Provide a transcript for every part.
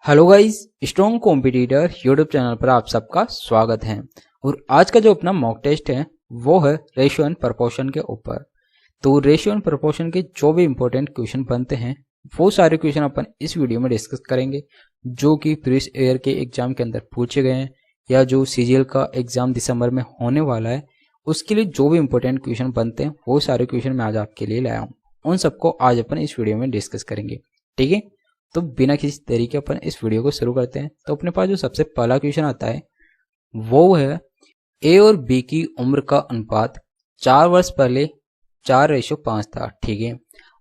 Hello guys, strong competitor YouTube channel पर आप सबका स्वागत है। और आज का जो अपना मॉक टेस्ट है वो है रेशियो एंड प्रोपोर्शन के ऊपर। तो रेशियो एंड प्रोपोर्शन के जो भी इंपॉर्टेंट क्वेश्चन बनते हैं वो सारे क्वेश्चन अपन इस वीडियो में डिस्कस करेंगे, जो कि प्रीवियस ईयर के एग्जाम के अंदर पूछे गए हैं या जो सीजीएल का एग्जाम दिसंबर में होने वाला है उसके लिए जो भी इंपॉर्टेंट क्वेश्चन बनते हैं वो सारे क्वेश्चन मैं आज आपके लिए लाया हूँ। उन सबको आज अपन इस वीडियो में डिस्कस करेंगे, ठीक है। तो बिना किसी तरीके अपन इस वीडियो को शुरू करते हैं। तो अपने पास जो सबसे पहला क्वेश्चन आता है वो है ए और बी की उम्र का अनुपात 4 वर्ष पहले 4:5 था, ठीक है।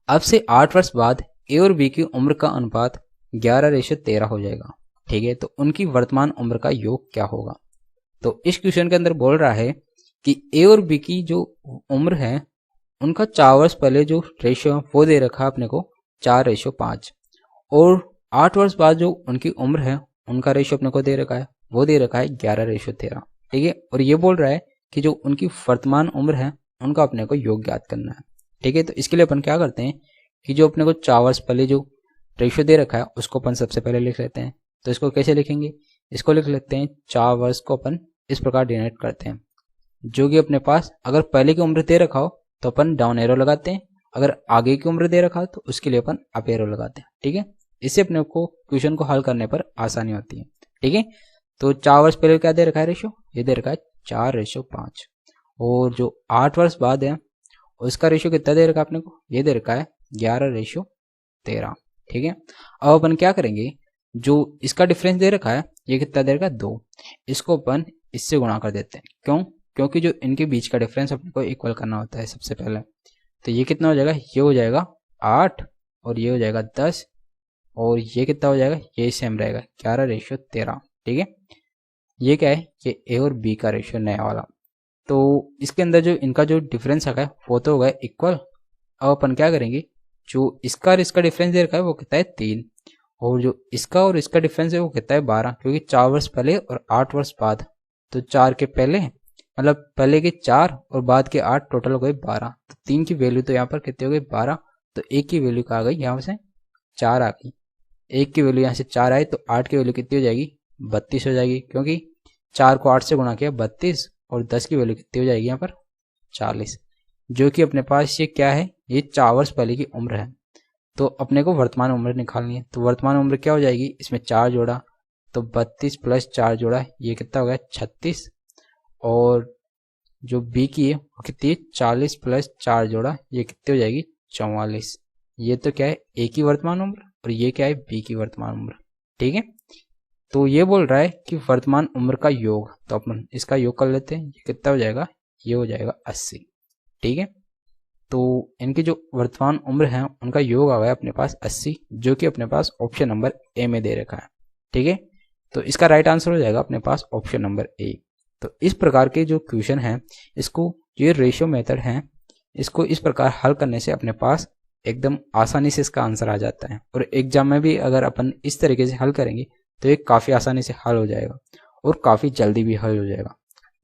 अब से 8 वर्ष बाद ए और बी की उम्र का अनुपात 11:13 हो जाएगा, ठीक है। तो उनकी वर्तमान उम्र का योग क्या होगा। तो इस क्वेश्चन के अंदर बोल रहा है कि ए और बी की जो उम्र है उनका 4 वर्ष पहले जो रेशियो वो दे रखा है अपने को 4:5, और 8 वर्ष बाद जो उनकी उम्र है उनका रेशियो अपने को दे रखा है वो दे रखा है 11:13, ठीक है। और ये बोल रहा है कि जो उनकी वर्तमान उम्र है उनका अपने को योग ज्ञात करना है, ठीक है। तो इसके लिए अपन क्या करते हैं कि जो अपने को 4 वर्ष पहले जो रेशियो दे रखा है उसको अपन सबसे पहले लिख लेते हैं। तो इसको कैसे लिखेंगे, इसको लिख लेते हैं 4 वर्ष को अपन इस प्रकार डिनोट करते हैं, जो कि अपने पास अगर पहले की उम्र दे रखा हो तो अपन डाउन एरो लगाते हैं, अगर आगे की उम्र दे रखा हो तो उसके लिए अपन अप एरो लगाते हैं, ठीक है। इससे अपने को क्वेश्चन को हल करने पर आसानी होती है, ठीक है। तो 4 वर्ष पहले क्या दे रखा है रेशियो, ये दे रखा है 4:5, और जो 8 वर्ष बाद है उसका रेशियो कितना दे रखा है अपने को, ये दे रखा है 11:13, ठीक है। अब अपन क्या करेंगे, जो इसका डिफरेंस दे रखा है ये कितना दे रखा है 2, इसको अपन इससे गुणा कर देते हैं। क्यों, क्योंकि जो इनके बीच का डिफरेंस अपने को इक्वल करना होता है सबसे पहले। तो ये कितना हो जाएगा, ये हो जाएगा 8 और ये हो जाएगा 10, और ये कितना हो जाएगा, ये सेम रहेगा 11:13, ठीक है। ये क्या है, ये ए और बी का रेशियो नया वाला। तो इसके अंदर जो इनका जो डिफरेंस है वो तो होगा इक्वल। अब अपन क्या करेंगे, जो इसका और इसका डिफरेंस दे रखा है वो कितना है 3, और जो इसका और इसका डिफरेंस है वो कितना है 12, क्योंकि 4 वर्ष पहले और 8 वर्ष बाद। तो 4 के पहले मतलब पहले के 4 और बाद के 8 टोटल हो गए 12। तो 3 की वैल्यू तो यहाँ पर कितनी हो गई 12, तो 1 की वैल्यू कहाँ आ गई, यहाँ से 4 आ गई। 1 की वैल्यू यहाँ से 4 आई तो 8 की वैल्यू कितनी हो जाएगी 32 हो जाएगी, क्योंकि 4 को 8 से गुणा किया 32, और 10 की वैल्यू कितनी हो जाएगी यहाँ पर 40, जो कि अपने पास ये क्या है, ये 4 वर्ष पहले की उम्र है। तो अपने को वर्तमान उम्र निकालनी है। तो वर्तमान उम्र क्या हो जाएगी, इसमें 4 जोड़ा तो 32 प्लस 4 जोड़ा ये कितना हो गया 36, और जो बी की है वो कितनी है 40 प्लस 4 जोड़ा ये कितनी हो जाएगी 44। ये तो क्या है ए की वर्तमान उम्र, और ये क्या है बी की वर्तमान उम्र, ठीक है। तो ये बोल रहा है कि वर्तमान उम्र का योग, तो अपन इसका योग कर लेते हैं। ये कितना हो जाएगा, ये हो जाएगा 80, ठीक है। तो इनकी जो वर्तमान उम्र है उनका योग आ गया अपने पास 80, जो कि अपने पास ऑप्शन नंबर ए में दे रखा है, ठीक है। तो इसका राइट आंसर हो जाएगा अपने पास ऑप्शन नंबर ए। तो इस प्रकार के जो क्वेश्चन है इसको, ये रेशियो मेथड है, इसको इस प्रकार हल करने से अपने पास एकदम आसानी से इसका आंसर आ जाता है। और एग्जाम में भी अगर अपन इस तरीके से हल करेंगे तो ये काफ़ी आसानी से हल हो जाएगा और काफ़ी जल्दी भी हल हो जाएगा।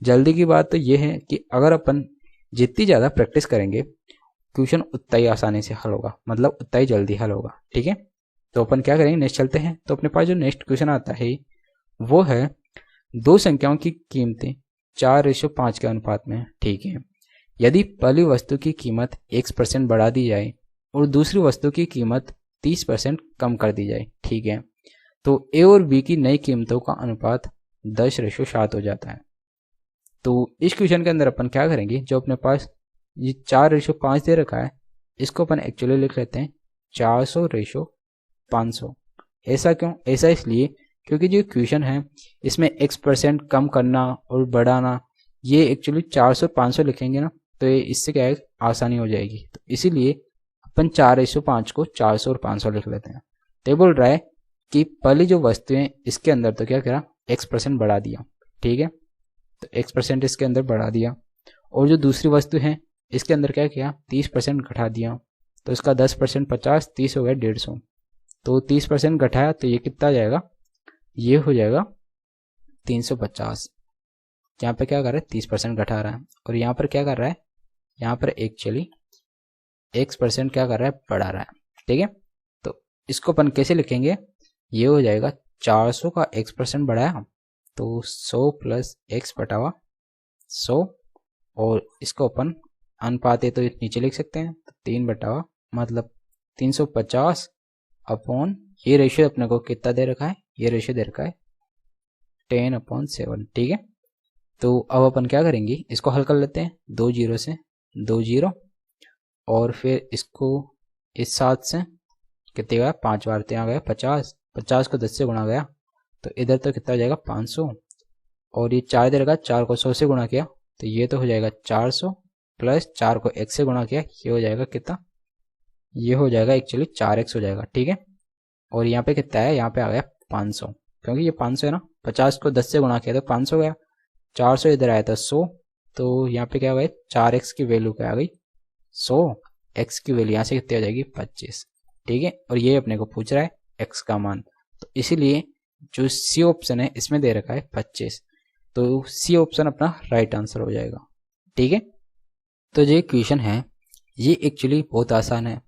जल्दी की बात तो ये है कि अगर अपन जितनी ज़्यादा प्रैक्टिस करेंगे क्वेश्चन उतना ही आसानी से हल होगा, मतलब उतना ही जल्दी हल होगा, ठीक है। तो अपन क्या करेंगे, नेक्स्ट चलते हैं। तो अपने पास जो नेक्स्ट क्वेश्चन आता है वो है दो संख्याओं की कीमतें 4:5 के अनुपात में, ठीक है। यदि पहली वस्तु की कीमत x% बढ़ा दी जाए और दूसरी वस्तु की कीमत 30% कम कर दी जाए, ठीक है, तो ए और बी की नई कीमतों का अनुपात 10:7 हो जाता है। तो इस क्वेश्चन के अंदर अपन क्या करेंगे, जो अपने पास ये 4:5 दे रखा है इसको अपन एक्चुअली लिख लेते हैं 400:500। ऐसा क्यों, ऐसा इसलिए क्योंकि जो क्वेश्चन है इसमें x% कम करना और बढ़ाना, ये एक्चुअली 400-500 लिखेंगे ना तो ये इससे क्या है आसानी हो जाएगी। तो इसीलिए अपन 4:5 को 400 और 500 लिख लेते हैं। तो बोल रहा है कि पहली जो वस्तुएं इसके अंदर तो क्या करा x% बढ़ा दिया, ठीक है। तो x% इसके अंदर बढ़ा दिया, और जो दूसरी वस्तु है इसके अंदर क्या किया 30% घटा दिया। तो इसका 10% 50, 30 हो गया 150। तो 30% घटाया तो ये कितना जाएगा, ये हो जाएगा 350। यहाँ पे क्या कर रहा है 30% घटा रहा है, और यहाँ पर क्या कर रहा है, यहाँ पर एक्चुअली x% क्या कर रहा है बढ़ा रहा है, ठीक है। तो इसको अपन कैसे लिखेंगे, ये हो जाएगा 400 का x% बढ़ाया तो 100 प्लस x बटा 100, और इसको अपन अनुपात है तो नीचे लिख सकते हैं, तो 3 मतलब 350 अपॉन ये रेशियो अपने को कितना दे रखा है, ये रेशियो दे रखा है 10/7। ठीक है, तो अब अपन क्या करेंगे, इसको हल कर लेते हैं। 2 जीरो से 2 जीरो, और फिर इसको इस 7 से कितने गया, 5 बार यहाँ गया 50, 50 को 10 से गुणा गया तो इधर तो कितना हो जाएगा 500, और ये 4 दे रखा, 4 को 100 से गुणा किया तो ये तो हो जाएगा 400, प्लस 4 को x से गुणा किया, ये हो जाएगा कितना, ये हो जाएगा एक्चुअली 4x हो जाएगा। ठीक है, और यहाँ पे कितना है, यहाँ पे आ गया 500, क्योंकि ये 500 है ना, 50 को 10 से गुणा किया तो 500 गया, 400 इधर आया था 100, तो यहाँ पे क्या हो गया, 4x की वैल्यू क्या आ गई 100, x की वैल्यू यहाँ से कितनी आ जाएगी 25। ठीक है, और ये अपने को पूछ रहा है x का मान, तो इसीलिए जो सी ऑप्शन है इसमें दे रखा है 25, तो सी ऑप्शन अपना राइट आंसर हो जाएगा। ठीक है, तो जो क्वेश्चन है ये एक्चुअली बहुत आसान है।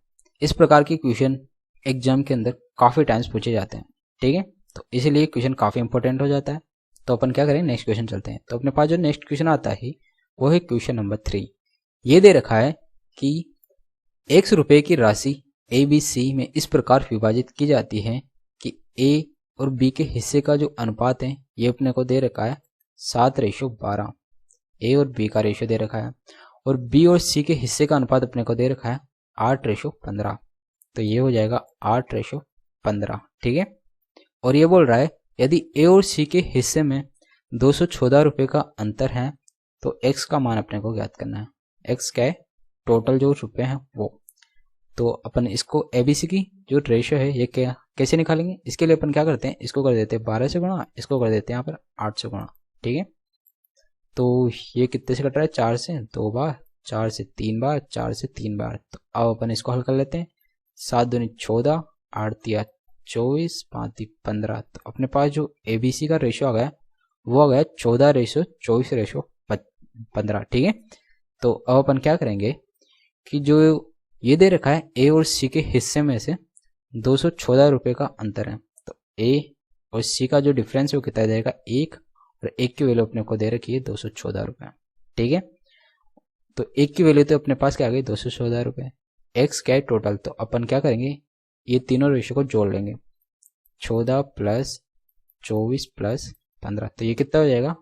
इस प्रकार की क्वेश्चन एग्जाम के अंदर काफ़ी टाइम्स पूछे जाते हैं। ठीक है, तो इसीलिए क्वेश्चन काफ़ी इंपॉर्टेंट हो जाता है। तो अपन क्या करें, नेक्स्ट क्वेश्चन चलते हैं। तो अपने पास जो नेक्स्ट क्वेश्चन आता है वो है क्वेश्चन नंबर 3। ये दे रखा है कि ₹1 की राशि ABC में इस प्रकार विभाजित की जाती है कि A और B के हिस्से का जो अनुपात है ये अपने को दे रखा है 7:12। A और B का रेशियो दे रखा है, और B और C के हिस्से का अनुपात अपने को दे रखा है 8:15, तो ये हो जाएगा 8:15। ठीक है, और ये बोल रहा है यदि A और C के हिस्से में 214 रुपये का अंतर है तो x का मान अपने को ज्ञात करना है। x क्या है, टोटल जो रुपये हैं वो। तो अपन इसको ABC की जो रेशियो है ये क्या कैसे निकालेंगे, इसके लिए अपन क्या करते हैं, इसको कर देते हैं 12 से गुणा, इसको कर देते हैं यहाँ पर 8 से गुणा। ठीक है, तो ये कितने से कट रहा है, 4 से 2 बार, 4 से 3 बार, 4 से 3 बार। तो अब अपन इसको हल कर लेते हैं। 7 दूनी 14, 8 तिया 24, 5 ती 15। तो अपने पास जो ABC का रेशियो आ गया वो आ गया 14:24:15। ठीक है, तो अब अपन क्या करेंगे कि जो ये दे रखा है A और C के हिस्से में से 214 रुपये का अंतर है, तो A और C का जो डिफरेंस है वो कितना जाएगा 1, और 1 की वैल्यू अपने को दे रखी है 214 रुपये। ठीक है, तो 1 की वैल्यू तो अपने पास क्या आ गई 214 रुपये। x क्या है टोटल, तो अपन क्या करेंगे, ये तीनों रेशियो को जोड़ लेंगे, 14 प्लस 24 प्लस 15, तो ये कितना हो जाएगा,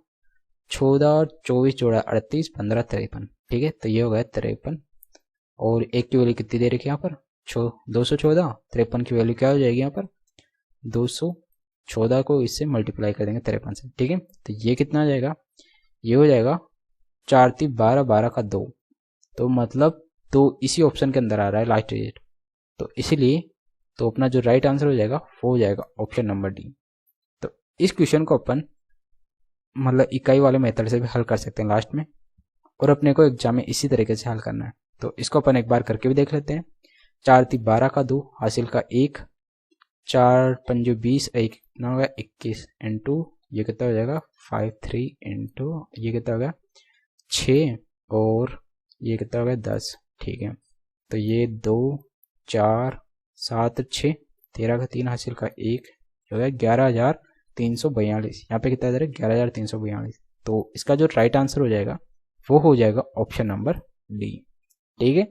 14 और 24 जोड़ा 38, 15 53। ठीक है, तो ये हो गया 53, और 1 की वैल्यू कितनी दे रखी है यहाँ पर 214, 53 की वैल्यू क्या हो जाएगी यहाँ पर 214 को इससे मल्टीप्लाई कर देंगे 53 से। ठीक है, तो ये कितना हो जाएगा, ये हो जाएगा 4 × 12, 12 का 2, तो मतलब तो इसी ऑप्शन के अंदर आ रहा है लास्ट डिजिट, तो इसीलिए तो अपना जो राइट आंसर हो जाएगा वो हो जाएगा ऑप्शन नंबर डी। तो इस क्वेश्चन को अपन मतलब इकाई वाले मेथड से भी हल कर सकते हैं लास्ट में, और अपने को एग्जाम में इसी तरीके से हल करना है। तो इसको अपन एक बार करके भी देख लेते हैं। 4 × 12 का 2, हासिल का 1, 4 × 5 = 20, 1 कितना होगा 21, इंटू ये कितना हो जाएगा 53, इंटू ये कितना हो गया 6, और ये कितना हो गया 10। ठीक है, तो ये 2 4 7 6, 13 का 3, हासिल का 1 जो है 11,342। यहाँ पे कितना दे रहा है 11,342, तो इसका जो राइट आंसर हो जाएगा वो हो जाएगा ऑप्शन नंबर डी। ठीक है,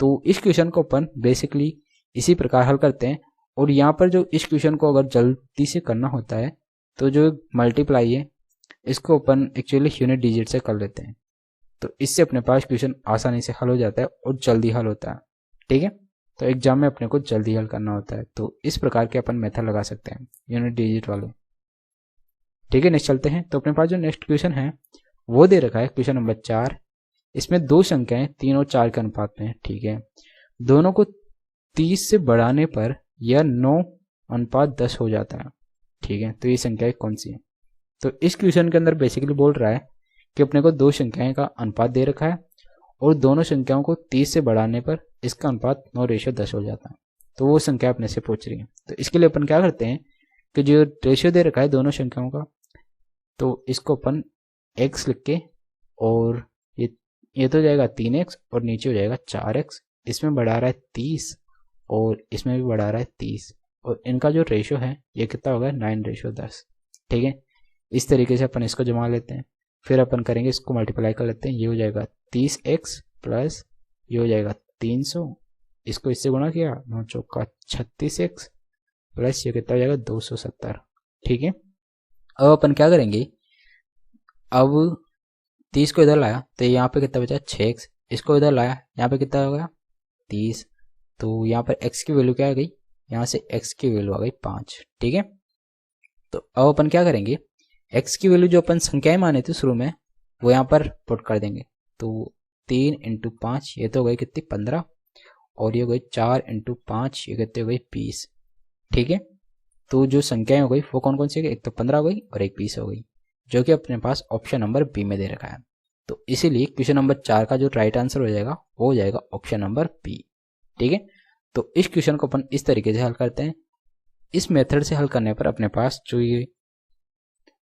तो इस क्वेश्चन को अपन बेसिकली इसी प्रकार हल करते हैं, और यहाँ पर जो इस क्वेश्चन को अगर जल्दी से करना होता है तो जो मल्टीप्लाई है इसको अपन एक्चुअली यूनिट डिजिट से कर लेते हैं, तो इससे अपने पास क्वेश्चन आसानी से हल हो जाता है और जल्दी हल होता है। ठीक है, तो एग्जाम में अपने को जल्दी हल करना होता है, तो इस प्रकार के अपन मेथड लगा सकते हैं यूनिट डिजिट वाले। ठीक है, नेक्स्ट चलते हैं। तो अपने पास जो नेक्स्ट क्वेश्चन है वो दे रखा है क्वेश्चन नंबर 4। इसमें दो संख्याएं 3 और 4 के अनुपात में है। ठीक है, दोनों को 30 से बढ़ाने पर यह 9:10 हो जाता है। ठीक है, तो ये संख्याएं कौन सी है, तो इस क्वेश्चन के अंदर बेसिकली बोल रहा है कि अपने को दो संख्याएं का अनुपात दे रखा है और दोनों संख्याओं को 30 से बढ़ाने पर इसका अनुपात 9:10 हो जाता है, तो वो संख्या अपने से पूछ रही है। तो इसके लिए अपन क्या करते हैं कि जो रेशियो दे रखा है दोनों संख्याओं का, तो इसको अपन x लिख के, और ये तो जाएगा 3x और नीचे हो जाएगा 4x, इसमें बढ़ा रहा है 30 और इसमें भी बढ़ा रहा है 30, और इनका जो रेशो है ये कितना होगा 9:10। ठीक है, इस तरीके से अपन इसको जमा लेते हैं। फिर अपन करेंगे इसको मल्टीप्लाई कर लेते हैं, ये हो जाएगा 30x प्लस ये हो जाएगा 300, इसको इससे गुणा किया 9 चौका 36x प्लस ये कितना हो जाएगा 270। ठीक है, अब अपन क्या करेंगे, अब 30 को इधर लाया तो यहाँ पे कितना बचा 6x, इसको इधर लाया यहाँ पे कितना हो गया 30, तो यहाँ पर x की वैल्यू क्या आ गई, यहाँ से x की वैल्यू आ गई 5। ठीक है, तो अब अपन क्या करेंगे, x की वैल्यू जो अपन संख्याएं माने थे शुरू में वो यहाँ पर पुट कर देंगे। तो 3 × 5 ये तो हो गई कितनी 15, और ये हो गई 4 × 5 ये कितनी हो गई 20। ठीक है, तो जो संख्याएं हो गई वो कौन कौन सी है, एक तो 15 हो गई और एक 20 हो गई, जो कि अपने पास ऑप्शन नंबर बी में दे रखा है। तो इसीलिए क्वेश्चन नंबर 4 का जो राइट आंसर हो जाएगा वो हो जाएगा ऑप्शन नंबर बी। ठीक है, तो इस क्वेश्चन को अपन इस तरीके से हल करते हैं। इस मेथड से हल करने पर अपने पास जो ये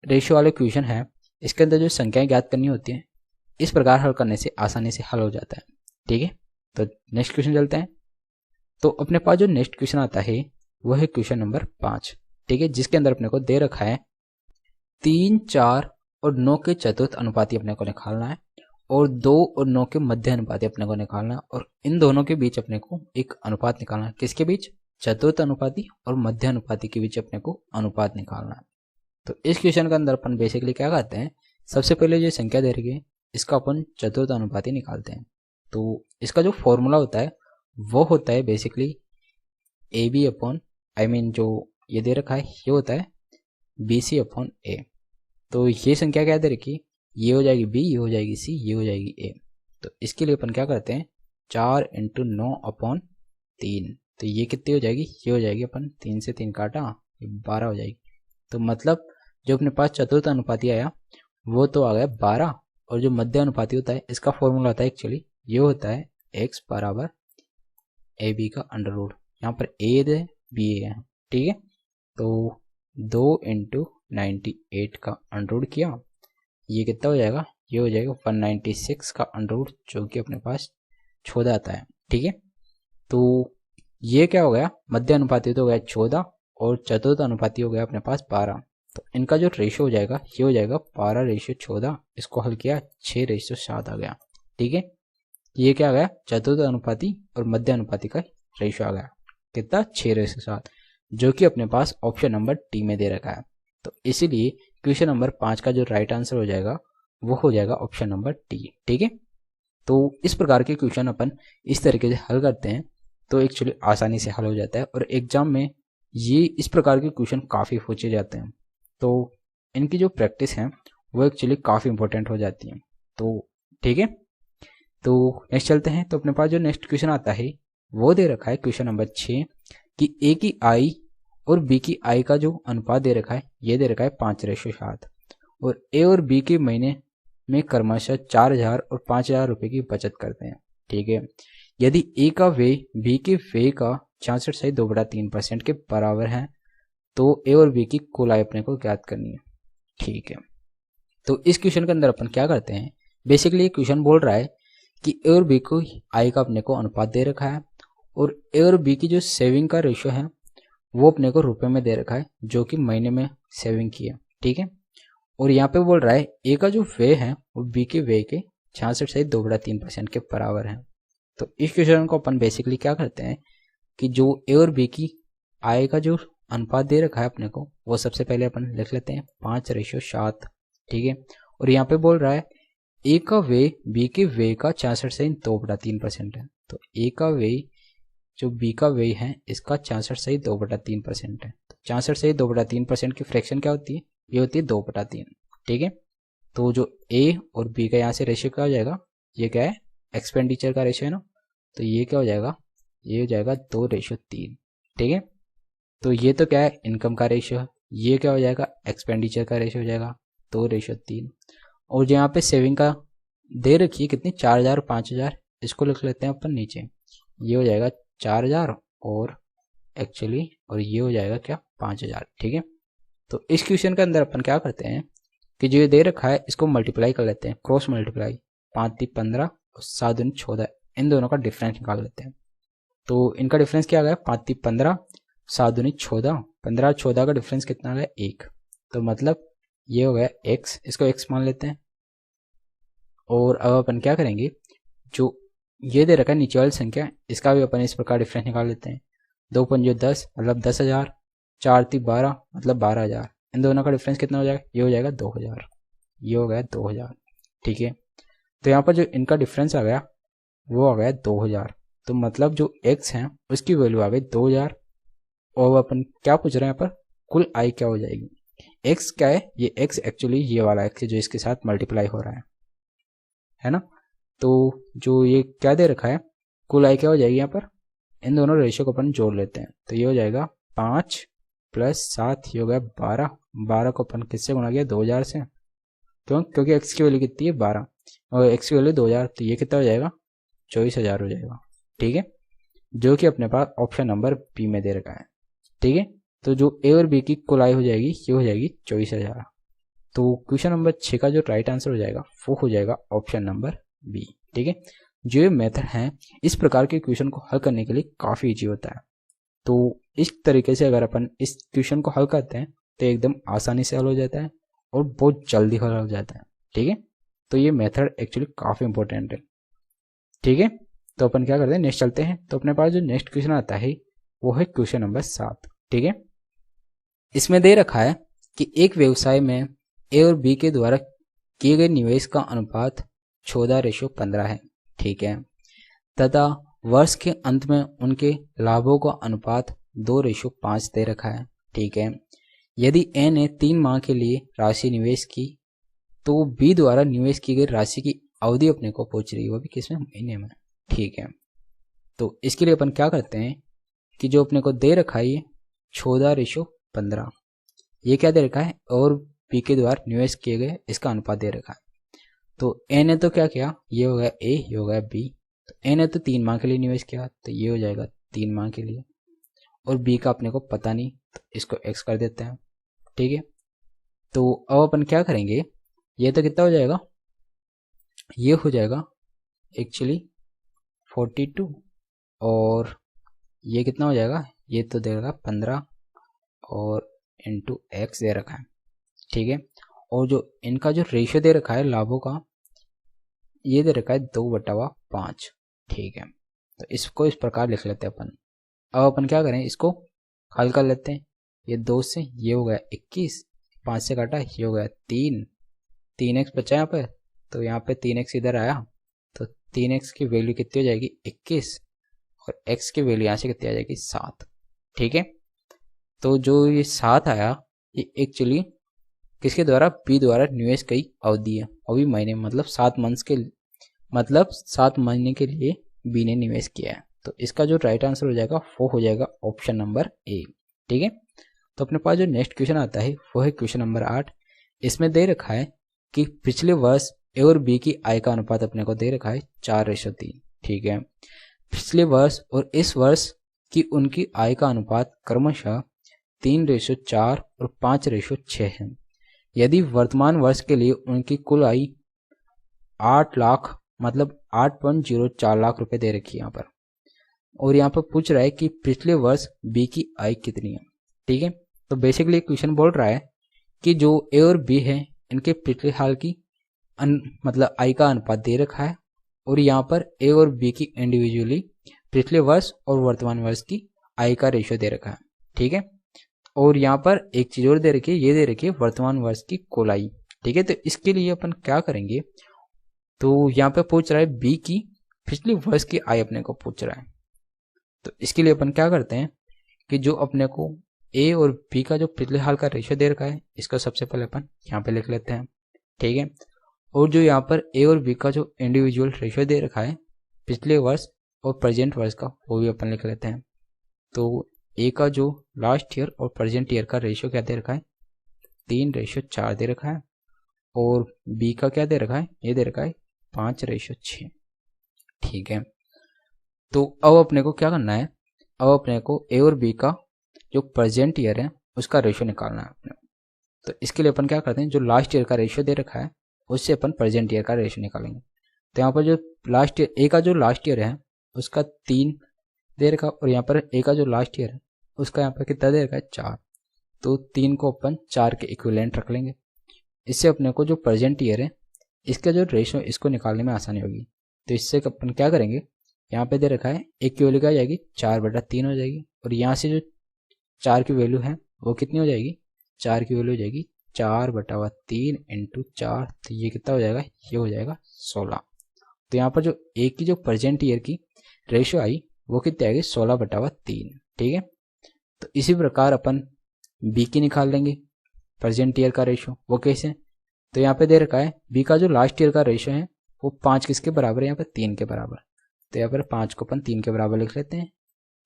रेशियो वाले क्वेश्चन है इसके अंदर जो संख्याएं ज्ञात करनी होती हैं इस प्रकार हल करने से आसानी से हल हो जाता है। ठीक है, तो नेक्स्ट क्वेश्चन चलते हैं। तो अपने पास जो नेक्स्ट क्वेश्चन आता है वो है क्वेश्चन नंबर 5। ठीक है, जिसके अंदर अपने को दे रखा है 3, 4 और 9 के चतुर्थ अनुपाती अपने को निकालना है, और 2 और 9 के मध्य अनुपाती अपने को निकालना है, और इन दोनों के बीच अपने को एक अनुपात निकालना है। किसके बीच, चतुर्थ अनुपाती और मध्य अनुपाती के बीच अपने को अनुपात निकालना है। तो इस क्वेश्चन के अंदर अपन बेसिकली क्या करते हैं, सबसे पहले जो संख्या दे रही है इसका अपन चतुर्थ अनुपाती निकालते हैं। तो इसका जो फॉर्मूला होता है वो होता है बेसिकली ए बी अपॉन जो ये दे रखा है ये होता है BC अपॉन A। तो ये संख्या क्या दे रखी, ये हो जाएगी B, ये हो जाएगी C, ये हो जाएगी A। तो इसके लिए अपन क्या करते हैं 4 × 9 अपॉन 3, तो ये कितनी हो जाएगी, ये हो जाएगी अपन 3 से 3 काटा 12 हो जाएगी। तो मतलब जो अपने पास चतुर्थ अनुपाती आया वो तो आ गया 12, और जो मध्य अनुपाती होता है इसका फॉर्मूला होता है एक्चुअली ये होता है x बराबर AB का अंडर रूट, यहाँ पर A है B है। ठीक है, तो 2 × 98 का अंडर रूट किया, ये कितना हो जाएगा, ये हो जाएगा 196 का अंडर रूट, जो कि अपने पास 14 आता है। ठीक है, तो ये क्या हो गया, मध्य अनुपाती तो हो गया 14 और चतुर्थ अनुपाती हो गया अपने पास 12। तो इनका जो रेशियो हो जाएगा ये हो जाएगा 12:14। इसको हल किया 6:7 आ गया। ठीक है, ये क्या आ गया, चतुर्थ अनुपाती और मध्य अनुपाती का रेशियो आ गया कितना 6:7, जो कि अपने पास ऑप्शन नंबर डी में दे रखा है। तो इसीलिए क्वेश्चन नंबर 5 का जो राइट आंसर हो जाएगा वो हो जाएगा ऑप्शन नंबर डी। ठीक है, तो इस प्रकार के क्वेश्चन अपन इस तरीके से हल करते हैं तो एक्चुअली आसानी से हल हो जाता है, और एग्जाम में ये इस प्रकार के क्वेश्चन काफ़ी पूछे जाते हैं, तो इनकी जो प्रैक्टिस है वो एक्चुअली काफ़ी इंपॉर्टेंट हो जाती है। तो ठीक है, तो नेक्स्ट चलते हैं। तो अपने पास जो नेक्स्ट क्वेश्चन आता है वो दे रखा है क्वेश्चन नंबर 6 कि A की I और B की I का जो अनुपात दे रखा है ये दे रखा है 5:7, और A और B के महीने में क्रमशः 4,000 और 5,000 रुपये की बचत करते हैं। ठीक है, यदि A का व्यय B के व्यय का 66.2/3% के बराबर है तो A और B की कुल आय अपने को ज्ञात करनी है। ठीक है, तो इस क्वेश्चन के अंदर अपन क्या करते हैं, बेसिकली ये क्वेश्चन बोल रहा है कि A और B को आय का अपने को अनुपात दे रखा है, और A और B की जो सेविंग का रेशियो है वो अपने को रुपए में दे रखा है, जो कि महीने में सेविंग की है। ठीक है, और यहाँ पे बोल रहा है A का जो व्यय है वो B के व्यय के 66.2/3% के बराबर है। तो इस क्वेश्चन को अपन बेसिकली क्या करते हैं कि जो A और B की आय का जो अनुपात दे रखा है अपने को वो सबसे पहले अपन लिख लेते हैं 5:7। ठीक है, और यहाँ पे बोल रहा है A का व्यय B के व्यय का 66.2/3% है, तो A का व्यय जो B का व्यय है इसका 66.2/3% है। तो 66.2/3% की फ्रैक्शन क्या होती है, ये होती है 2/3। ठीक है, तो जो A और B का यहाँ से रेशियो क्या हो जाएगा, ये क्या है एक्सपेंडिचर का रेशियो है ना, तो ये क्या हो जाएगा, ये हो जाएगा 2:3। ठीक है, तो ये तो क्या है इनकम का रेशियो है, ये क्या हो जाएगा एक्सपेंडिचर का रेशियो हो जाएगा 2:3। और जो यहाँ पे सेविंग का दे रखी है कितनी 4,000 और 5,000, इसको लिख लेते हैं अपन नीचे, ये हो जाएगा 4,000 और एक्चुअली और ये हो जाएगा क्या 5,000। ठीक है, तो इस क्वेश्चन के अंदर अपन क्या करते हैं कि जो ये दे रखा है इसको मल्टीप्लाई कर लेते हैं, क्रॉस मल्टीप्लाई, 5×3 = 15 और 7×14, इन दोनों का डिफरेंस निकाल लेते हैं। तो इनका डिफरेंस क्या आ गया 5×3 = 15, 7 दूनी 14, 15 14 का डिफरेंस कितना आ गया 1। तो मतलब ये हो गया x, इसको x मान लेते हैं। और अब अपन क्या करेंगे, जो ये दे रखा है नीचे वाली संख्या, इसका भी अपन इस प्रकार डिफरेंस निकाल लेते हैं। 2 पंजे 10 मतलब 10,000, 4 3 12 मतलब 12,000। इन दोनों का डिफरेंस कितना हो जाएगा, ये हो जाएगा 2,000, ये हो गया 2,000। ठीक है, तो यहाँ पर जो इनका डिफरेंस आ गया वो आ गया 2,000। तो मतलब जो x है उसकी वैल्यू आ गई 2,000। और अपन क्या पूछ रहे हैं यहाँ पर, कुल आई क्या हो जाएगी। x क्या है, ये x एक्चुअली ये वाला x है जो इसके साथ मल्टीप्लाई हो रहा है ना। तो जो ये क्या दे रखा है, कुल आई क्या हो जाएगी यहाँ पर, इन दोनों रेशियो को अपन जोड़ लेते हैं। तो ये हो जाएगा 5 + 7, ये हो गया 12। 12 को अपन किससे गुणा किया, 2,000 से। क्यों, क्योंकि x की वैल्यू कितनी है 12 और x की वैल्यू 2,000, तो ये कितना हो जाएगा 24,000 हो जाएगा। ठीक है, जो कि अपने पास ऑप्शन नंबर बी में दे रखा है। ठीक है, तो जो ए और बी की कुल आय हो जाएगी ये हो जाएगी 24,000। तो क्वेश्चन नंबर 6 का जो राइट आंसर हो जाएगा वो हो जाएगा ऑप्शन नंबर बी। ठीक है, जो ये मेथड है इस प्रकार के क्वेश्चन को हल करने के लिए काफ़ी इजी होता है। तो इस तरीके से अगर अपन इस क्वेश्चन को हल करते हैं तो एकदम आसानी से हल हो जाता है और बहुत जल्दी हल हो जाता है। ठीक है, तो ये मेथड एक्चुअली काफ़ी इंपॉर्टेंट है। ठीक है, तो अपन क्या करते हैं, नेक्स्ट चलते हैं। तो अपने पास जो नेक्स्ट क्वेश्चन आता है वो है क्वेश्चन नंबर 7। ठीक है, इसमें दे रखा है कि एक व्यवसाय में ए और बी के द्वारा किए गए निवेश का अनुपात 14:15 है। ठीक है, तथा वर्ष के अंत में उनके लाभों का अनुपात 2:5 दे रखा है। ठीक है, यदि ए ने 3 माह के लिए राशि निवेश की तो बी द्वारा निवेश की गई राशि की अवधि अपने को पूछ रही है, वो भी किसमें, महीने में। ठीक है, तो इसके लिए अपन क्या करते हैं कि जो अपने को दे रखा है ये 14:15, ये क्या दे रखा है, और बी के द्वारा निवेश किए गए इसका अनुपात दे रखा है। तो ए ने तो क्या किया, ये हो गया ए, ये हो गया बी। तो ए ने तो 3 माह के लिए निवेश किया तो ये हो जाएगा 3 माह के लिए, और बी का अपने को पता नहीं तो इसको एक्स कर देते हैं। ठीक है, तो अब अपन क्या करेंगे, ये तो कितना हो जाएगा, ये हो जाएगा एक्चुअली 42, और ये कितना हो जाएगा, ये तो दे रखा 15 और इंटू एक्स दे रखा है। ठीक है, और जो इनका जो रेशियो दे रखा है लाभों का, ये दे रखा है 2/5। ठीक है, तो इसको इस प्रकार लिख लेते हैं अपन। अब अपन क्या करें, इसको हल कर लेते हैं। ये 2 से ये हो गया 21, 5 से काटा ये हो गया 3x बचा यहाँ पे, तो यहाँ पे 3x इधर आया, तो 3x की वैल्यू कितनी हो जाएगी 21, और x की वैल्यू यहाँ से कितनी आ जाएगी 7। ठीक है, तो जो ये 7 आया ये एक्चुअली किसके द्वारा, बी द्वारा निवेश की अवधि है, अभी महीने मतलब 7 मंथ्स के, मतलब 7 महीने के लिए बी ने निवेश किया है। तो इसका जो राइट आंसर हो जाएगा वो हो जाएगा ऑप्शन नंबर ए। ठीक है, तो अपने पास जो नेक्स्ट क्वेश्चन आता है वो है क्वेश्चन नंबर 8। इसमें दे रखा है कि पिछले वर्ष ए और बी की आय का अनुपात अपने को दे रखा है 4:3। ठीक है, पिछले वर्ष और इस वर्ष की उनकी आय का अनुपात क्रमशः 3:4 और 5:6 है। यदि वर्तमान वर्ष के लिए उनकी कुल आय 8 लाख मतलब 8.04 लाख रुपए दे रखी है यहाँ पर, और यहाँ पर पूछ रहा है कि पिछले वर्ष बी की आय कितनी है। ठीक है, तो बेसिकली क्वेश्चन बोल रहा है कि जो ए और बी है इनके पिछले हाल की मतलब आय का अनुपात दे रखा है, और यहाँ पर ए और बी की इंडिविजुअली पिछले वर्ष और वर्तमान वर्ष की आय का रेशियो दे रखा है। ठीक है, और यहाँ पर एक चीज और दे रखी है, ये दे रखी है वर्तमान वर्ष की कुल आय। ठीक है, तो इसके लिए अपन क्या करेंगे, तो यहाँ पे पूछ रहा है बी की पिछले वर्ष की आय अपने को पूछ रहा है। तो इसके लिए अपन क्या करते हैं कि जो अपने को ए और बी का जो पिछले हाल का रेशियो दे रखा है इसको सबसे पहले अपन यहाँ पे लिख लेते हैं। ठीक है, और जो यहाँ पर ए और बी का जो इंडिविजुअल रेशियो दे रखा है पिछले वर्ष और प्रेजेंट वर्ष का, वो भी अपन लिख लेते हैं। तो ए का जो लास्ट ईयर और प्रेजेंट ईयर का रेशियो क्या दे रखा है, 3:4 दे रखा है, और बी का क्या दे रखा है, ये दे रखा है 5:6। ठीक है, तो अब अपने को क्या करना है, अब अपने को ए और बी का जो प्रेजेंट ईयर है उसका रेशियो निकालना है अपने। तो इसके लिए अपन क्या करते हैं, जो लास्ट ईयर का रेशियो दे रखा है उससे अपन प्रेजेंट ईयर का रेशियो निकालेंगे। तो यहाँ पर जो लास्ट ईयर ए का जो लास्ट ईयर है उसका 3 दे रखा, और यहाँ पर ए का जो लास्ट ईयर है उसका यहाँ पर कितना दे रखा है 4, तो 3 को अपन 4 के इक्विवेलेंट रख लेंगे। इससे अपने को जो प्रेजेंट ईयर है इसका जो रेशो इसको निकालने में आसानी होगी। तो इससे अपन क्या करेंगे, यहाँ पे दे रखा है एक की वैल्यू क्या हो जाएगी 4/3 हो जाएगी, और यहाँ से जो 4 की वैल्यू है वो कितनी हो जाएगी, 4 की वैल्यू हो जाएगी 4/3 इंटू 4, तो ये कितना हो जाएगा, ये हो जाएगा 16। तो यहाँ पर जो एक की जो प्रेजेंट ईयर की रेशो आई वो कितनी आएगी 16/3। ठीक है, तो इसी प्रकार अपन बी की निकाल लेंगे प्रेजेंट ईयर का रेशो। वो कैसे, तो यहाँ पे दे रखा है बी का जो लास्ट ईयर का रेशो है वो 5 किसके बराबर है, यहाँ पर 3 के बराबर। तो यहाँ पर 5 को अपन 3 के बराबर लिख लेते हैं,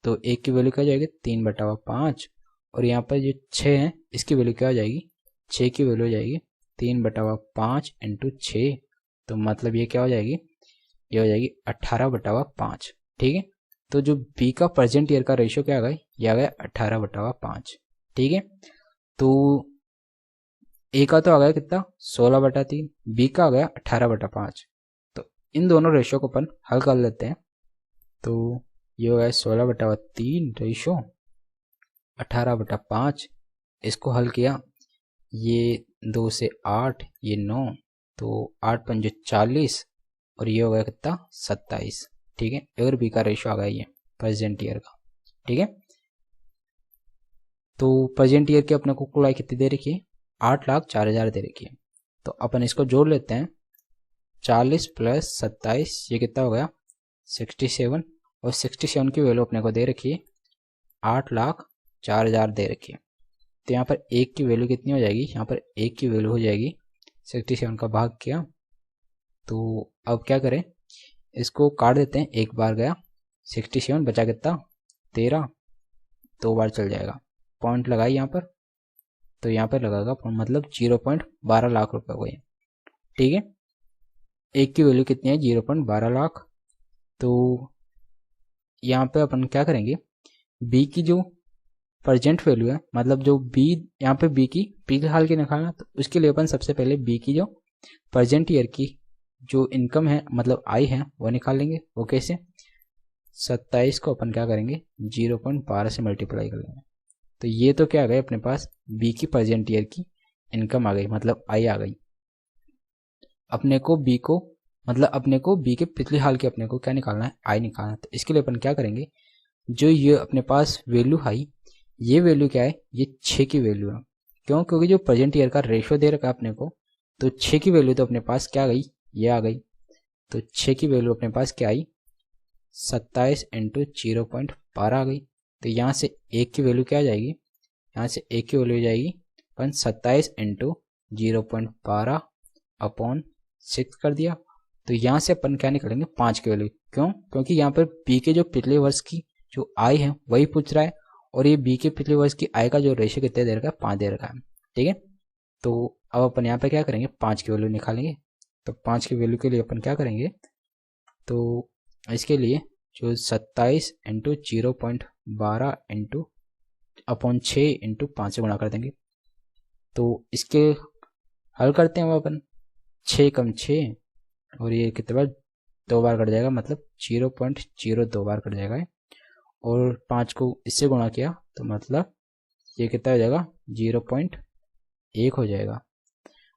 तो एक की वैल्यू क्या हो जाएगी 3/5, और यहाँ पर जो 6 है इसकी वैल्यू क्या हो जाएगी, 6 की वैल्यू हो जाएगी 3/5 इंटू 6, तो मतलब ये क्या हो जाएगी, ये हो जाएगी 18/5। ठीक है, तो जो बी का प्रेजेंट ईयर का रेशियो क्या आ गया, ये आ गया 18/5। ठीक है, तो ए का तो आ गया कितना 16/3, बी का आ गया 18/5। तो इन दोनों रेशियो को अपन हल कर लेते हैं, तो ये हो गया 16/3 रेशियो 18/5, इसको हल किया, ये 2 से 8, ये 9, तो 8 पंजे 40, और ये हो गया कितना 27। ठीक है, ए और बी का रेशियो आ गया ये प्रेजेंट ईयर का। ठीक है, तो प्रेजेंट ईयर की अपने को कुल आय कितनी दे रखी है, 8,04,000 दे रखी है। तो अपन इसको जोड़ लेते हैं, 40 + 27 ये कितना हो गया 67, और 67 की वैल्यू अपने को दे रखी है 8,04,000 दे रखी है। तो यहाँ पर एक की वैल्यू कितनी हो जाएगी, यहाँ पर एक की वैल्यू हो जाएगी 67 का भाग किया, तो अब क्या करें, इसको काट देते हैं, एक बार गया 67, बचा कितना 13, 2 बार चल जाएगा, पॉइंट लगाई यहाँ पर, तो यहाँ पर लगाएगा मतलब 0.12 लाख रुपए हुए। ठीक है, एक की वैल्यू कितनी है 0.12 लाख। तो यहाँ पे अपन क्या करेंगे, बी की जो प्रेजेंट वैल्यू है, मतलब जो बी यहाँ पे बी की पिछले साल की निकालना, तो उसके लिए अपन सबसे पहले बी की जो प्रेजेंट ईयर की जो इनकम है मतलब आय है वो निकाल लेंगे। वो कैसे, 27 को अपन क्या करेंगे 0.12 से मल्टीप्लाई कर लेंगे, तो ये तो क्या आ गई अपने पास बी की प्रेजेंट ईयर की इनकम आ गई, मतलब आय आ गई। अपने को बी के पिछले हाल की अपने को क्या निकालना है, आय निकालना है। तो इसके लिए अपन क्या करेंगे, जो ये अपने पास वैल्यू आई, ये वैल्यू क्या है, ये 6 की वैल्यू है। क्यों, क्योंकि जो प्रेजेंट ईयर का रेशियो दे रखा है अपने को, तो 6 की वैल्यू तो अपने पास क्या आ गई, ये आ गई। तो 6 की वैल्यू अपने पास क्या आई 27 इंटू 0.12 आ गई। तो यहाँ से एक की वैल्यू क्या आ जाएगी, यहाँ से एक की वैल्यू हो जाएगी अपन 27 इंटू 0.12 अपॉन 6 कर दिया। तो यहाँ से अपन क्या निकालेंगे 5 की वैल्यू। क्यों, क्योंकि यहाँ पर बी के जो पिछले वर्ष की जो आय है वही पूछ रहा है, और ये बी के पिछले वर्ष की आय का जो रेशियो कितने दे रखा है 5 दे रखा है। ठीक है, तो अब अपन यहाँ पे क्या करेंगे 5 की वैल्यू निकालेंगे। तो 5 की वैल्यू के लिए अपन क्या करेंगे, तो इसके लिए जो 27 इंटू 0.12 इंटू अपॉन 6 इंटू 5 से गुणा कर देंगे। तो इसके हल करते हैं वो अपन, 6 कम 6, और ये कितने बार 2 बार कट जाएगा, मतलब 0.02 बार कट जाएगा, और 5 को इससे गुणा किया तो मतलब ये कितना हो जाएगा 0.1 हो जाएगा।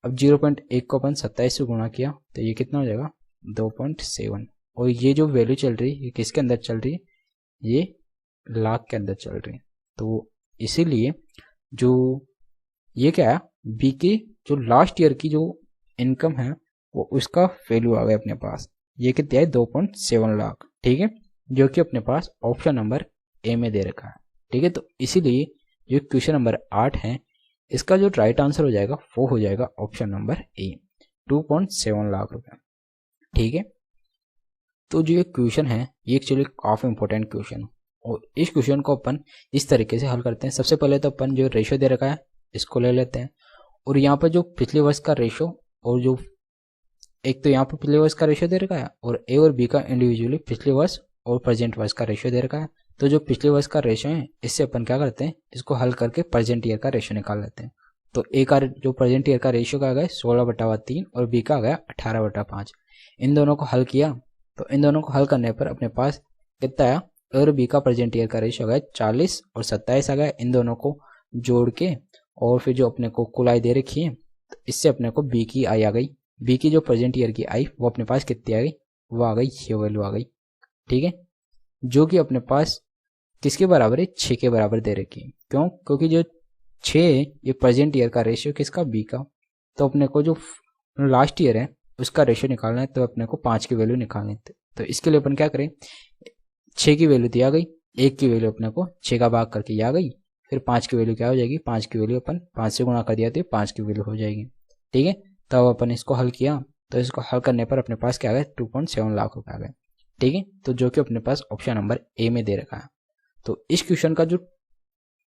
अब 0.1 को अपन 27 से गुणा किया तो ये कितना हो जाएगा 2.7, और ये जो वैल्यू चल रही है ये किसके अंदर चल रही है, ये लाख के अंदर चल रही है। तो इसीलिए जो ये क्या है, बी की जो लास्ट ईयर की जो इनकम है वो उसका वैल्यू आ गया अपने पास, ये कितना है 2.7 लाख। ठीक है, जो कि अपने पास ऑप्शन नंबर ए में दे रखा है। ठीक है, तो इसीलिए जो क्वेश्चन नंबर 8 है इसका जो राइट आंसर हो जाएगा वो हो जाएगा ऑप्शन नंबर ए, 2.7 लाख रुपए। ठीक है, तो जो ये क्वेश्चन है ये एक्चुअली काफी इंपॉर्टेंट क्वेश्चन है, और इस क्वेश्चन को अपन इस तरीके से हल करते हैं। सबसे पहले तो अपन जो रेशियो दे रखा है इसको ले लेते हैं, और यहाँ पर जो पिछले वर्ष का रेशियो, और जो एक तो यहाँ पर पिछले वर्ष का रेशियो दे रखा है, और ए और बी का इंडिविजुअली पिछले वर्ष और प्रेजेंट वर्ष का रेशियो दे रखा है। तो जो पिछले वर्ष का रेशियो है इससे अपन क्या करते हैं, इसको हल करके प्रेजेंट ईयर का रेशियो निकाल लेते हैं। तो ए का जो प्रेजेंट ईयर का रेशियो का आ गया 16/3 और बी का आ गया 18/5। इन दोनों को हल किया, तो इन दोनों को हल करने पर अपने पास कितना आया और बी का प्रेजेंट ईयर का रेशियो आ गया 40 और 27 आ गया। इन दोनों को जोड़ के और फिर जो अपने को कुल आय दे रखी है, तो इससे अपने को बी की आय आ गई। बी की जो प्रेजेंट ईयर की आय वो अपने पास कितनी आ गई, वो आ गई ये वैल्यू आ गई। ठीक है, जो कि अपने पास किसके बराबर है, 6 के बराबर दे रखी है। क्यों, क्योंकि जो 6 है ये प्रेजेंट ईयर का रेशियो किसका, बी का। तो अपने को जो लास्ट ईयर है उसका रेशियो निकालना है, तो अपने को 5 की वैल्यू निकालनी है। तो इसके लिए अपन क्या करें, 6 की वैल्यू दी आ गई, 1 की वैल्यू अपने को 6 का भाग करके आ गई, फिर 5 की वैल्यू क्या हो जाएगी, 5 की वैल्यू अपन 5 से गुणा कर दिया तो 5 की वैल्यू हो जाएगी। ठीक है, तब अपन इसको हल किया, तो इसको हल करने पर अपने पास क्या आ गया, 2.7 लाख रुपए आ गए। ठीक है, तो जो कि अपने पास ऑप्शन नंबर ए में दे रखा है। तो इस क्वेश्चन का जो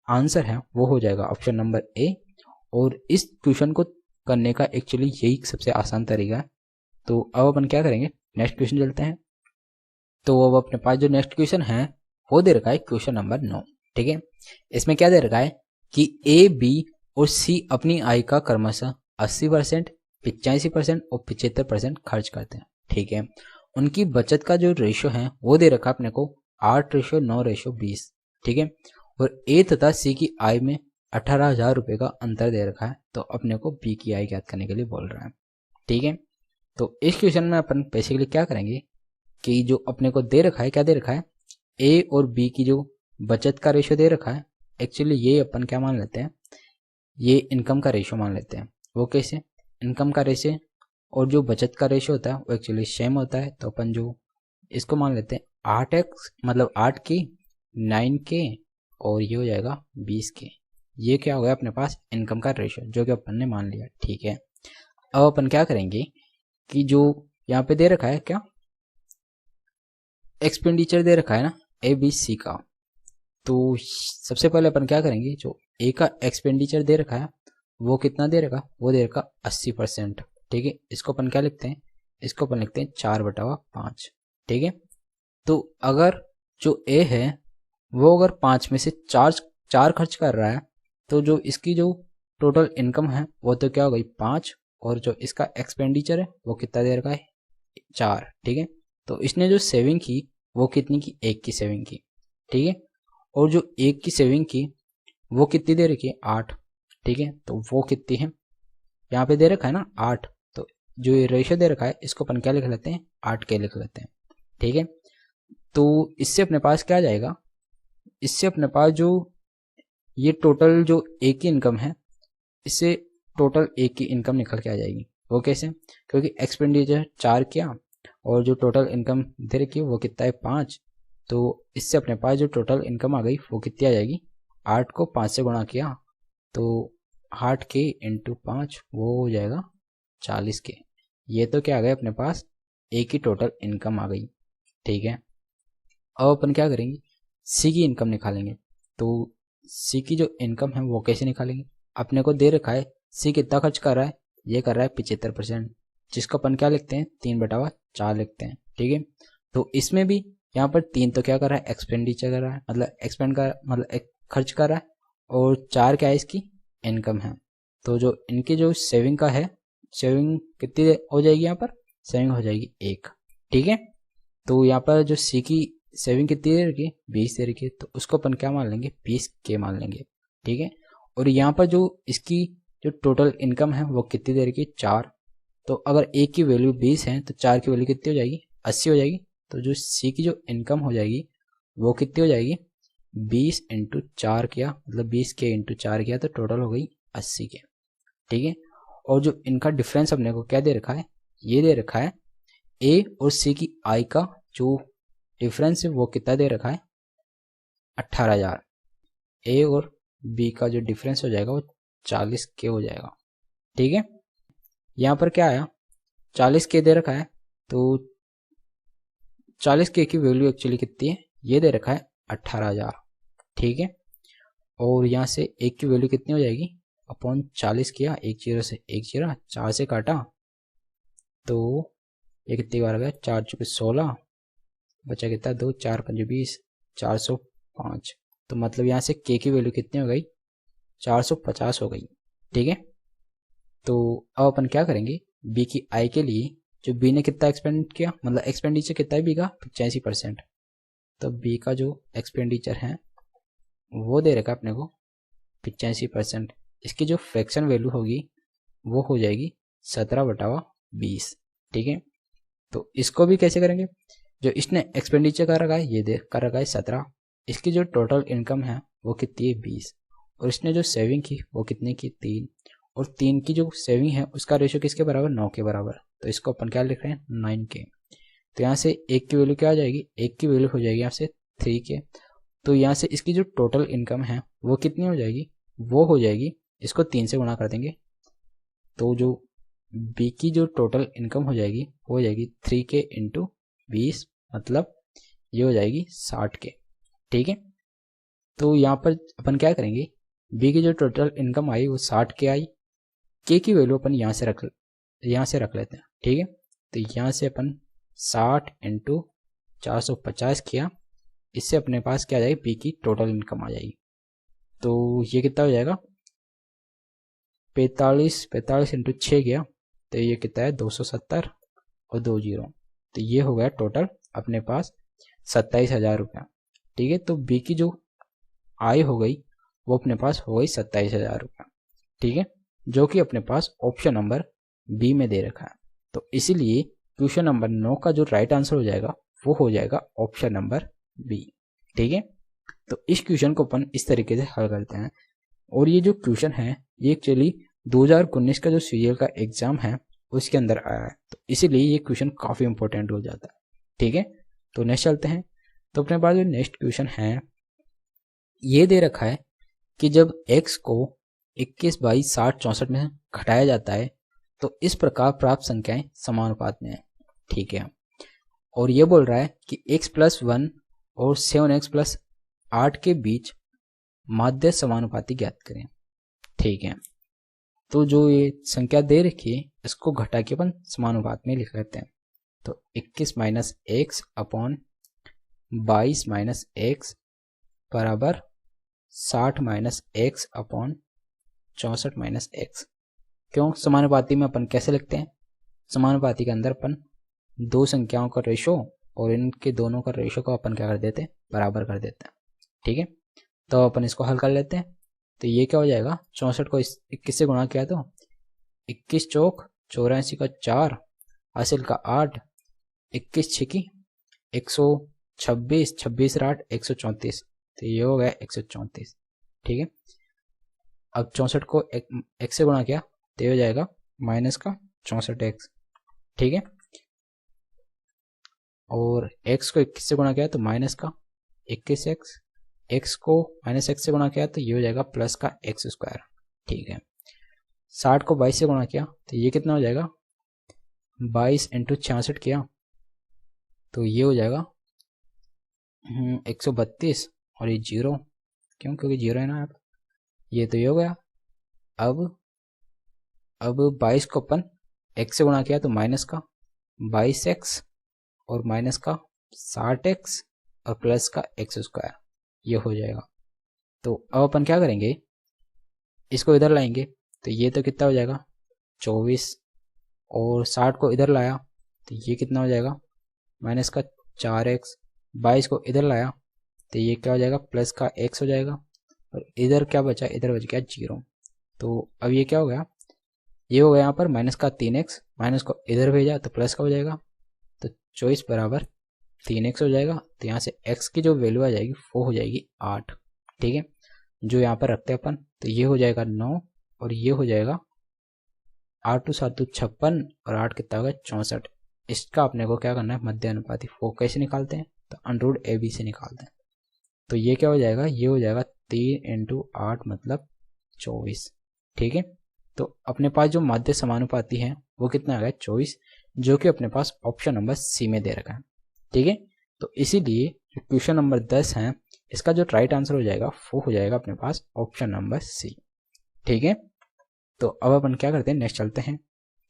आंसर है वो हो जाएगा ऑप्शन नंबर ए। और इस क्वेश्चन को करने का एक्चुअली यही सबसे आसान तरीका है। तो अब अपन क्या करेंगे, नेक्स्ट क्वेश्चन चलते हैं। तो अब अपने पास जो नेक्स्ट क्वेश्चन है वो दे रखा है क्वेश्चन नंबर 9। ठीक है, इसमें क्या दे रखा है कि ए, बी और सी अपनी आय का क्रमशः 80%, 85% और 75% खर्च करते हैं। ठीक है, उनकी बचत का जो रेशियो है वो दे रखा है अपने को 8:9:20। ठीक है, और ए तथा सी की आय में 18,000 रुपए का अंतर दे रखा है। तो अपने को बी की आय ज्ञात करने के लिए बोल रहा है। ठीक है, तो इस क्वेश्चन में अपन बेसिकली क्या करेंगे कि जो अपने को दे रखा है, क्या दे रखा है, ए और बी की जो बचत का रेशियो दे रखा है, एक्चुअली ये अपन क्या मान लेते हैं, ये इनकम का रेशियो मान लेते हैं। वो कैसे, इनकम का रेशियो और जो बचत का रेशियो होता है वो एक्चुअली सेम होता है। तो अपन जो इसको मान लेते हैं 8x, मतलब 8 के, 9 के और ये हो जाएगा 20 के। ये क्या हो गया अपने पास, इनकम का रेशियो, जो कि अपन ने मान लिया। ठीक है, अब अपन क्या करेंगे कि जो यहाँ पे दे रखा है, क्या एक्सपेंडिचर दे रखा है ना, ए बी सी का। तो सबसे पहले अपन क्या करेंगे, जो ए का एक्सपेंडिचर दे रखा है वो कितना दे रखा, वो दे रखा 80%। ठीक है, इसको अपन क्या लिखते हैं, इसको अपन लिखते हैं 4/5। ठीक है, तो अगर जो ए है वो अगर 5 में से चार खर्च कर रहा है, तो जो इसकी जो टोटल इनकम है वो तो क्या हो गई 5, और जो इसका एक्सपेंडिचर है वो कितना दे रखा है 4। ठीक है, तो इसने जो सेविंग की वो कितनी की, 1 की सेविंग की। ठीक है, और जो 1 की सेविंग की वो कितनी दे रखी है, 8। ठीक है, तो वो कितनी है, यहाँ पे दे रखा है ना 8। तो जो ये रेशियो दे रखा है इसको अपन क्या लिख लेते हैं, 8 के लिख लेते हैं। ठीक है, तो इससे अपने पास क्या आ जाएगा, इससे अपने पास जो ये टोटल जो ए की इनकम है, इससे टोटल ए की इनकम निकल के आ जाएगी। वो कैसे, क्योंकि एक्सपेंडिचर 4 किया और जो टोटल इनकम दे रखी है वो कितना है 5। तो इससे अपने पास जो टोटल इनकम आ गई वो कितनी आ जाएगी, 8 को 5 से गुणा किया तो 8 के इंटू 5 वो हो जाएगा 40 के। ये तो क्या आ गया अपने पास, ए की टोटल इनकम आ गई। ठीक है, अब अपन क्या करेंगे, सी की इनकम निकालेंगे। तो सी की जो इनकम है वो कैसे निकालेंगे, अपने को दे रखा है सी कितना खर्च कर रहा है, ये कर रहा है 75%, जिसको अपन क्या लिखते हैं 3/4 लिखते हैं। ठीक है, तो इसमें भी यहाँ पर 3 तो क्या कर रहा है, एक्सपेंडिचर कर रहा है, मतलब एक्सपेंड कर, मतलब खर्च कर रहा है, और 4 क्या है इसकी इनकम है। तो जो इनकी जो सेविंग का है, सेविंग कितनी हो जाएगी, यहाँ पर सेविंग हो जाएगी 1। ठीक है, तो यहाँ पर जो सी की सेविंग कितनी दे रखी है, 20 दे रखी है, तो उसको अपन क्या मान लेंगे, 20 के मान लेंगे। ठीक है, और यहाँ पर जो इसकी जो टोटल इनकम है वो कितनी दे रखी है, 4। तो अगर ए की वैल्यू 20 है तो 4 की वैल्यू कितनी हो जाएगी, 80 हो जाएगी। तो जो सी की जो इनकम हो जाएगी वो कितनी हो जाएगी, 20 इंटू 4 किया, मतलब 20 के इंटू 4 किया तो टोटल हो गई 80 के। ठीक है, और जो इनका डिफरेंस अपने को क्या दे रखा है, ये दे रखा है ए और सी की आय का जो डिफरेंस है वो कितना दे रखा है, 18,000। ए और बी का जो डिफरेंस हो जाएगा वो 40 के हो जाएगा। ठीक है, यहाँ पर क्या आया, 40 के दे रखा है, तो 40 के की वैल्यू एक्चुअली कितनी है, ये दे रखा है 18,000। ठीक है, और यहाँ से एक की वैल्यू कितनी हो जाएगी, अपॉन 40 किया, एक जीरो से एक जीरो, 4 से काटा तो ये कितनी बार आ गया, 4 चुके 16, बचा कितना 2, 4 पंजे 20, 405। तो मतलब यहाँ से के की वैल्यू कितनी हो गई, 450 हो गई। ठीक है, तो अब अपन क्या करेंगे, बी की आई के लिए जो बी ने कितना एक्सपेंड किया, मतलब एक्सपेंडिचर कितना है बी का 85%, तो बी का जो एक्सपेंडिचर है वो दे रखा अपने को 85%। इसकी जो फ्रैक्शन वैल्यू होगी वो हो जाएगी 17/20। ठीक है, तो इसको भी कैसे करेंगे, जो इसने एक्सपेंडिचर कर रखा है ये दे कर रखा है 17, इसकी जो टोटल इनकम है वो कितनी है 20, और इसने जो सेविंग की वो कितनी की 3, और 3 की जो सेविंग है उसका रेशियो किसके बराबर 9 के बराबर, तो इसको अपन क्या लिख रहे हैं 9 के। तो यहाँ से 1 की वैल्यू क्या आ जाएगी, 1 की वैल्यू हो जाएगी यहाँ से 3 के। तो यहाँ से इसकी जो टोटल इनकम है वो कितनी हो जाएगी, वो हो जाएगी, इसको 3 से गुणा कर देंगे तो जो बी की जो टोटल इनकम हो जाएगी वो हो जाएगी 3 के इंटू 20, मतलब ये हो जाएगी 60 के। ठीक है, तो यहाँ पर अपन क्या करेंगे, बी की जो टोटल इनकम आई वो 60 के आई, के की वैल्यू अपन यहाँ से रख लेते हैं। ठीक है, तो यहाँ से अपन 60 इंटू 450 किया, इससे अपने पास क्या आ जाएगी, बी की टोटल इनकम आ जाएगी। तो ये कितना हो जाएगा 45 इंटू 6 किया तो ये कितना है 270 और 2 जीरो, तो ये हो गया टोटल अपने पास 27,000 रुपया। ठीक है, तो बी की जो आय हो गई वो अपने पास हो गई 27,000 रुपया। ठीक है, जो कि अपने पास ऑप्शन नंबर बी में दे रखा है। तो इसीलिए क्वेश्चन नंबर 9 का जो राइट आंसर हो जाएगा वो हो जाएगा ऑप्शन नंबर बी। ठीक है, तो इस क्वेश्चन को अपन इस तरीके से हल करते हैं। और ये जो क्वेश्चन है ये एक्चुअली 2019 का जो सीरियल का एग्जाम है उसके अंदर आया है, तो इसीलिए ये क्वेश्चन काफ़ी इंपॉर्टेंट हो जाता है। ठीक है, तो नेक्स्ट चलते हैं। तो अपने पास जो नेक्स्ट क्वेश्चन है ये दे रखा है कि जब x को 21, 22, 60, 64 में घटाया जाता है तो इस प्रकार प्राप्त संख्याएं समानुपात में है। ठीक है, और ये बोल रहा है कि x+1 और 7x+8 के बीच माध्य समानुपाती ज्ञात करें। ठीक है, तो जो ये संख्या दे रखी है इसको घटा के अपन समानुपात में लिख लेते हैं। तो 21 minus x upon 22 minus x बराबर 60 minus x upon 64 minus x. क्यों, समानुपाती में अपन कैसे लिखते हैं, समानुपाती के अंदर अपन दो संख्याओं का रेशो और इनके दोनों का रेशो को अपन क्या कर देते हैं, बराबर कर देते हैं। ठीक है, तो अपन इसको हल कर लेते हैं। तो ये क्या हो जाएगा, 64 को 21 से गुणा किया तो 21 चौक 84 का 4, हासिल का 8, 21 छिकी 126, 26 8 134, तो ये हो गया 134। ठीक है, अब 64 को x से गुणा किया तो ये हो जाएगा माइनस का 64x। ठीक है, और x को 21 से गुणा किया तो माइनस का 21x, x को माइनस x से गुणा किया तो ये हो जाएगा प्लस का x²। ठीक है, 60 को 22 से गुणा किया तो ये कितना हो जाएगा 22 इंटू 66 किया तो ये हो जाएगा 132, और ये जीरो, क्यों, क्योंकि जीरो है ना आप, ये तो ये हो गया। अब 22 को अपन x से गुणा किया तो माइनस का 22x और माइनस का 60x और प्लस का x², ये हो जाएगा। तो अब अपन क्या करेंगे, इसको इधर लाएंगे तो ये तो कितना हो जाएगा 24, और 60 को इधर लाया तो ये कितना हो जाएगा माइनस का 4x, 22 को इधर लाया तो ये क्या हो जाएगा प्लस का x हो जाएगा, और इधर क्या बचा, इधर बच गया 0। तो अब ये क्या हो गया, ये हो गया यहाँ पर माइनस का 3x, माइनस को इधर भेजा तो प्लस का हो जाएगा, तो 24 बराबर 3x हो जाएगा। तो यहाँ से x की जो वैल्यू आ जाएगी वो हो जाएगी 8। ठीक है, जो यहाँ पर रखते हैं अपन, तो ये हो जाएगा 9 और ये हो जाएगा 8 2 7 2 56 और 8 कितना होगा 64। इसका अपने को क्या करना है, मध्य अनुपाती। वो कैसे निकालते हैं, तो अंडररूट AB से निकालते हैं। तो ये क्या हो जाएगा, ये हो जाएगा 3 इंटू 8 मतलब 24। ठीक है, तो अपने पास जो माध्य समानुपाती है वो कितना आ गया 24, जो कि अपने पास ऑप्शन नंबर सी में दे रखा है। ठीक है, तो इसीलिए जो क्वेश्चन नंबर 10 है इसका जो राइट आंसर हो जाएगा वो हो जाएगा अपने पास ऑप्शन नंबर सी। ठीक है, तो अब अपन क्या करते हैं, नेक्स्ट चलते हैं।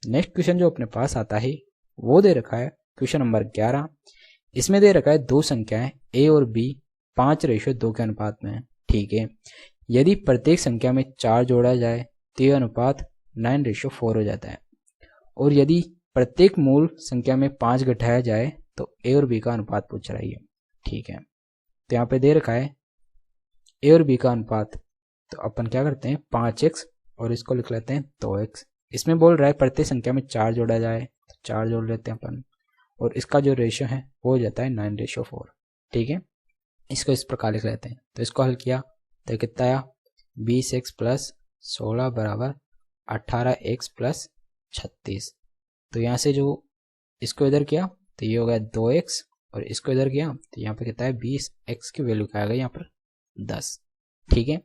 नेक्स्ट क्वेश्चन जो अपने पास आता है वो दे रखा है क्वेश्चन नंबर 11। इसमें दे रखा है दो संख्याएं a और b 5:2 के अनुपात में है। ठीक है, यदि प्रत्येक संख्या में 4 जोड़ा जाए तो यह अनुपात 9:4 हो जाता है, और यदि प्रत्येक मूल संख्या में 5 घटाया जाए तो a और b का अनुपात पूछ रही है। ठीक है, तो यहाँ पे दे रखा है ए और बी का अनुपात, तो अपन क्या करते हैं 5x और इसको लिख लेते हैं 2x। इसमें बोल रहा है प्रत्येक संख्या में 4 जोड़ा जाए, तो 4 जोड़ लेते हैं अपन, और इसका जो रेशियो है वो हो जाता है 9:4। ठीक है, इसको इस प्रकार लिख लेते हैं। तो इसको हल किया तो कितना आया 20x प्लस 16 बराबर 18x प्लस 36। तो यहाँ से जो इसको इधर किया तो ये हो गया 2x, और इसको इधर किया तो यहाँ पे कितना है 20x की वैल्यू क्या आ गई यहाँ पर 10। ठीक है,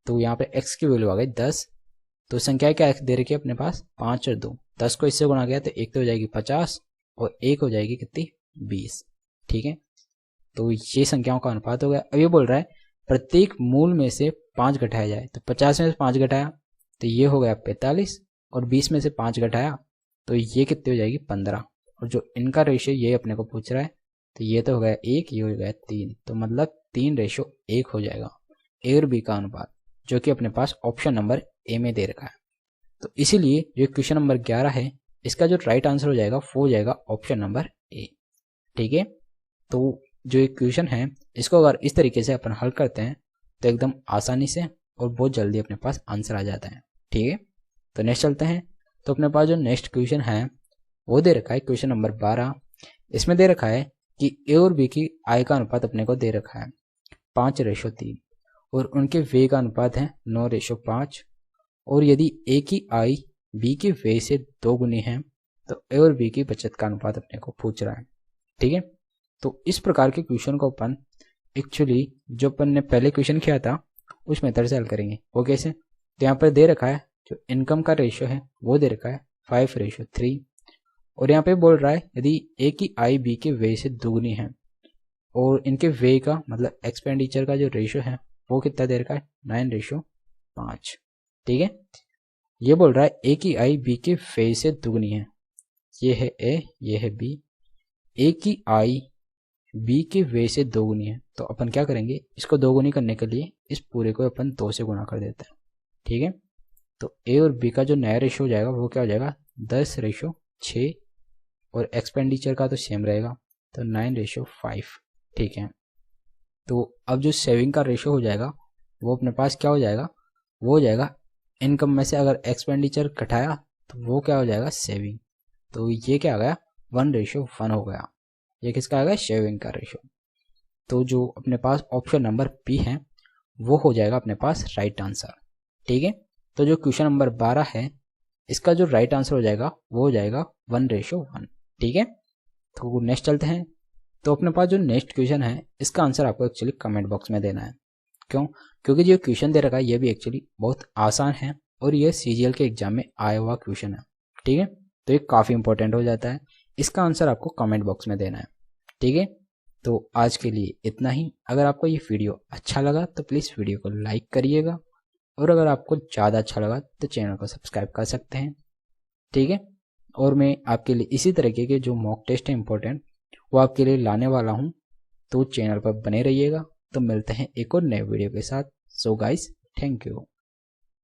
तो यहाँ पे x की वैल्यू आ गई 10। तो संख्या क्या दे रखी है अपने पास 5 और 2, 10 को इससे गुणा किया तो एक तो हो जाएगी 50 और एक हो जाएगी कितनी 20। ठीक है, तो ये संख्याओं का अनुपात हो गया। अब ये बोल रहा है प्रत्येक मूल में से 5 घटाया जाए, तो 50 में से 5 घटाया तो ये हो गया 45, और 20 में से 5 घटाया तो ये कितनी हो जाएगी 15, और जो इनका रेशियो ये अपने को पूछ रहा है तो ये तो हो गया 1, ये हो गया 3, तो मतलब 3:1 हो जाएगा ए और बी का अनुपात, जो कि अपने पास ऑप्शन नंबर ए में दे रखा है। तो इसीलिए जो क्वेश्चन नंबर 11 है इसका जो राइट आंसर हो जाएगा वो हो जाएगा ऑप्शन नंबर ए। ठीक है, तो जो एक क्वेश्चन है इसको अगर इस तरीके से अपन हल करते हैं तो एकदम आसानी से और बहुत जल्दी अपने पास आंसर आ जाता है। ठीक है, तो नेक्स्ट चलते हैं। तो अपने पास जो नेक्स्ट क्वेश्चन है वो दे रखा है क्वेश्चन नंबर 12। इसमें दे रखा है कि ए और बी की आय का अनुपात अपने को दे रखा है 5:3, और उनके व्यय का अनुपात है 9:5, और यदि ए की आय बी के व्यय से 2 गुनी है तो ए और बी की बचत का अनुपात अपने को पूछ रहा है। ठीक है, तो इस प्रकार के क्वेश्चन को अपन एक्चुअली जो अपन ने पहले क्वेश्चन किया था उस मेथड से हल करेंगे। वो कैसे, तो यहाँ पर दे रखा है जो इनकम का रेशियो है वो दे रखा है 5:3, और यहाँ पे बोल रहा है यदि ए की आय बी के व्यय से दुगनी है, और इनके व्यय का मतलब एक्सपेंडिचर का जो रेशियो है वो कितना दे रखा है 9:5। ठीक है, ये बोल रहा है ए की आय बी के व्यय से दुगनी है, ये है ए ये है बी, ए की आय बी के व्यय से 2 गुनी है, तो अपन क्या करेंगे इसको 2 गुनी करने के लिए इस पूरे को अपन 2 से गुणा कर देते हैं। ठीक है, तो ए और बी का जो नया रेशियो हो जाएगा वो क्या हो जाएगा 10:6, और एक्सपेंडिचर का तो सेम रहेगा तो 9:5। ठीक है, तो अब जो सेविंग का रेशियो हो जाएगा वो अपने पास क्या हो जाएगा, वो हो जाएगा इनकम में से अगर एक्सपेंडिचर घटाया तो वो क्या हो जाएगा सेविंग, तो ये क्या आ गया 1:1 हो गया। ये किसका आ गया सेविंग का रेशियो। तो जो अपने पास ऑप्शन नंबर बी है वो हो जाएगा अपने पास राइट आंसर। ठीक है, तो जो क्वेश्चन नंबर 12 है इसका जो राइट आंसर हो जाएगा वो हो जाएगा 1:1। ठीक है, तो नेक्स्ट चलते हैं। तो अपने पास जो नेक्स्ट क्वेश्चन है इसका आंसर आपको एक्चुअली कमेंट बॉक्स में देना है। क्यों, क्योंकि जो क्वेश्चन दे रखा है ये भी एक्चुअली बहुत आसान है और ये सीजीएल के एग्जाम में आया हुआ क्वेश्चन है। ठीक है, तो ये काफ़ी इंपॉर्टेंट हो जाता है, इसका आंसर आपको कमेंट बॉक्स में देना है। ठीक है, तो आज के लिए इतना ही। अगर आपको ये वीडियो अच्छा लगा तो प्लीज़ वीडियो को लाइक करिएगा, और अगर आपको ज़्यादा अच्छा लगा तो चैनल को सब्सक्राइब कर सकते हैं। ठीक है, और मैं आपके लिए इसी तरीके के जो मॉक टेस्ट है इंपॉर्टेंट वो आपके लिए लाने वाला हूँ, तो चैनल पर बने रहिएगा। तो मिलते हैं एक और नए वीडियो के साथ। So guys, thank you.